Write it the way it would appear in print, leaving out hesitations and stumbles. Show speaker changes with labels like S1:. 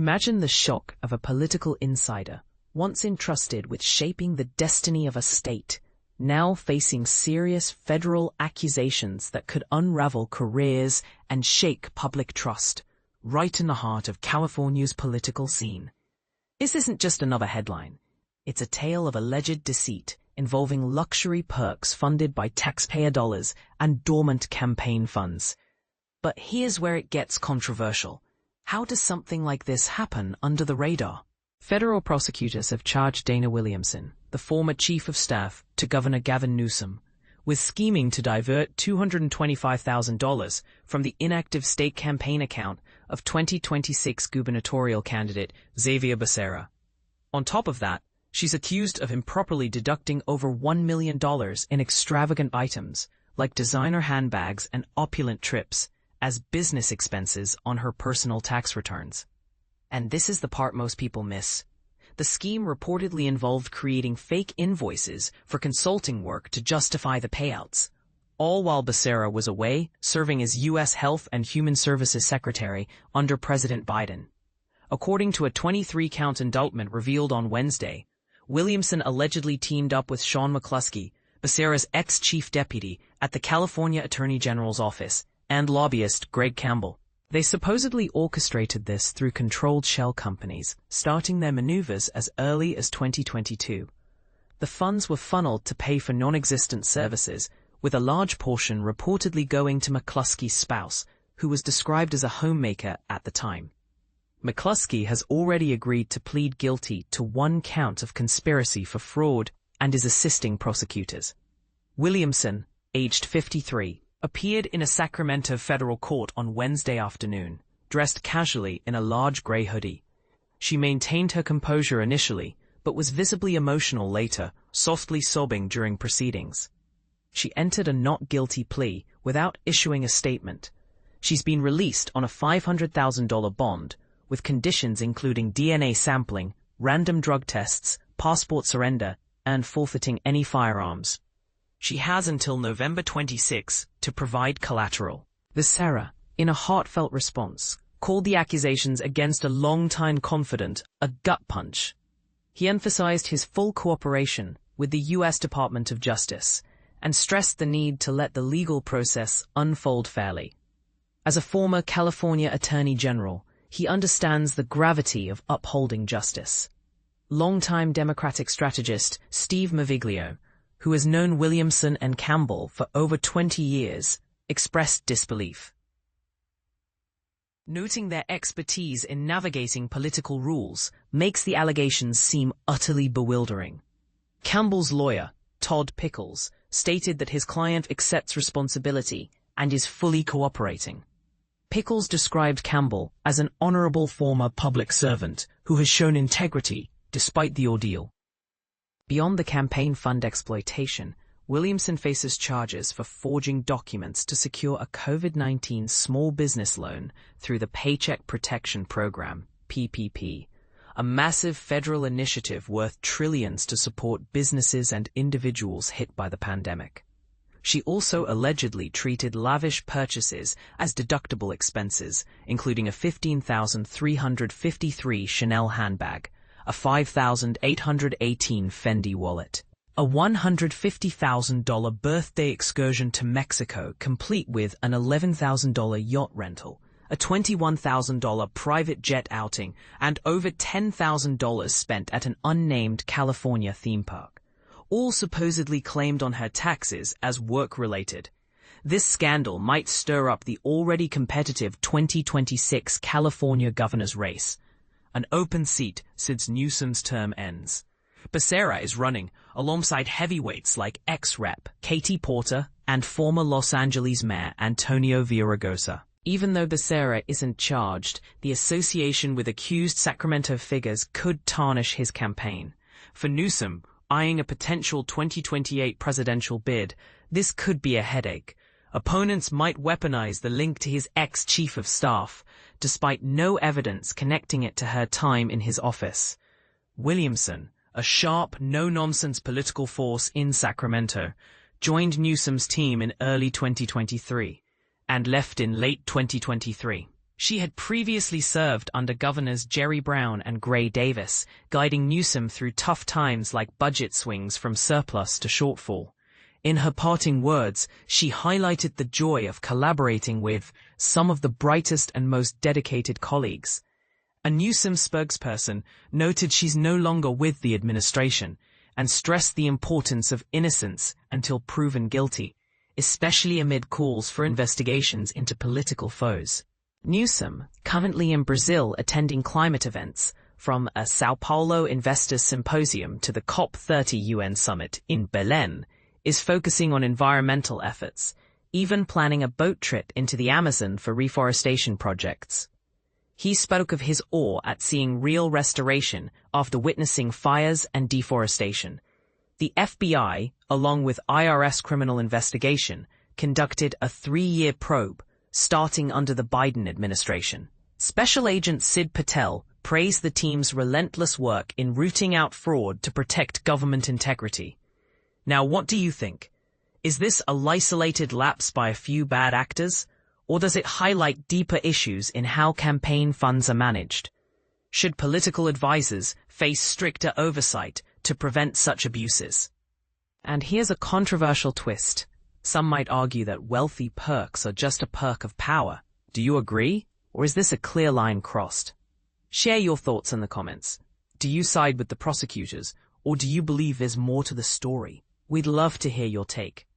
S1: Imagine the shock of a political insider, once entrusted with shaping the destiny of a state, now facing serious federal accusations that could unravel careers and shake public trust, right in the heart of California's political scene. This isn't just another headline. It's a tale of alleged deceit involving luxury perks funded by taxpayer dollars and dormant campaign funds. But here's where it gets controversial. How does something like this happen under the radar? Federal prosecutors have charged Dana Williamson, the former chief of staff to Governor Gavin Newsom, with scheming to divert $225,000 from the inactive state campaign account of 2026 gubernatorial candidate Xavier Becerra. On top of that, she's accused of improperly deducting over $1 million in extravagant items like designer handbags and opulent trips as business expenses on her personal tax returns. And this is the part most people miss. The scheme reportedly involved creating fake invoices for consulting work to justify the payouts, all while Becerra was away serving as U.S. Health and Human Services Secretary under President Biden. According to a 23-count indictment revealed on Wednesday, Williamson allegedly teamed up with Sean McCluskie, Becerra's ex-chief deputy at the California Attorney General's office, and lobbyist Greg Campbell. They supposedly orchestrated this through controlled shell companies, starting their maneuvers as early as 2022. The funds were funneled to pay for non-existent services, with a large portion reportedly going to McCluskie's spouse, who was described as a homemaker at the time. McCluskie has already agreed to plead guilty to 1 count of conspiracy for fraud and is assisting prosecutors. Williamson, aged 53, appeared in a Sacramento federal court on Wednesday afternoon, dressed casually in a large gray hoodie. She maintained her composure initially, but was visibly emotional later, softly sobbing during proceedings. She entered a not guilty plea without issuing a statement. She's been released on a $500,000 bond, with conditions including DNA sampling, random drug tests, passport surrender, and forfeiting any firearms. She has until November 26 to provide collateral. Becerra, in a heartfelt response, called the accusations against a longtime confidant a gut punch. He emphasized his full cooperation with the U.S. Department of Justice and stressed the need to let the legal process unfold fairly. As a former California Attorney General, he understands the gravity of upholding justice. Longtime Democratic strategist Steve Maviglio, who has known Williamson and Campbell for over 20 years, expressed disbelief, noting their expertise in navigating political rules makes the allegations seem utterly bewildering. Campbell's lawyer, Todd Pickles, stated that his client accepts responsibility and is fully cooperating. Pickles described Campbell as an honorable former public servant who has shown integrity despite the ordeal. Beyond the campaign fund exploitation, Williamson faces charges for forging documents to secure a COVID-19 small business loan through the Paycheck Protection Program, PPP, a massive federal initiative worth trillions to support businesses and individuals hit by the pandemic. She also allegedly treated lavish purchases as deductible expenses, including a $15,353 Chanel handbag, a $5,818 Fendi wallet, a $150,000 birthday excursion to Mexico complete with an $11,000 yacht rental, a $21,000 private jet outing, and over $10,000 spent at an unnamed California theme park, all supposedly claimed on her taxes as work-related. This scandal might stir up the already competitive 2026 California governor's race, an open seat since Newsom's term ends. Becerra is running alongside heavyweights like ex-rep Katie Porter and former Los Angeles Mayor Antonio Villaraigosa. Even though Becerra isn't charged, the association with accused Sacramento figures could tarnish his campaign. For Newsom, eyeing a potential 2028 presidential bid, this could be a headache. Opponents might weaponize the link to his ex-chief of staff, despite no evidence connecting it to her time in his office. Williamson, a sharp, no-nonsense political force in Sacramento, joined Newsom's team in early 2023 and left in late 2023. She had previously served under Governors Jerry Brown and Gray Davis, guiding Newsom through tough times like budget swings from surplus to shortfall. In her parting words, she highlighted the joy of collaborating with some of the brightest and most dedicated colleagues. A Newsom spokesperson noted she's no longer with the administration and stressed the importance of innocence until proven guilty, especially amid calls for investigations into political foes. Newsom, currently in Brazil attending climate events, from a Sao Paulo Investors Symposium to the COP30 UN Summit in Belém, is focusing on environmental efforts, even planning a boat trip into the Amazon for reforestation projects. He spoke of his awe at seeing real restoration after witnessing fires and deforestation. The FBI, along with IRS criminal investigation, conducted a 3-year probe starting under the Biden administration. Special Agent Sid Patel praised the team's relentless work in rooting out fraud to protect government integrity. Now, what do you think? Is this a isolated lapse by a few bad actors, or does it highlight deeper issues in how campaign funds are managed? Should political advisors face stricter oversight to prevent such abuses? And here's a controversial twist. Some might argue that wealthy perks are just a perk of power. Do you agree? Or is this a clear line crossed? Share your thoughts in the comments. Do you side with the prosecutors, or do you believe there's more to the story? We'd love to hear your take.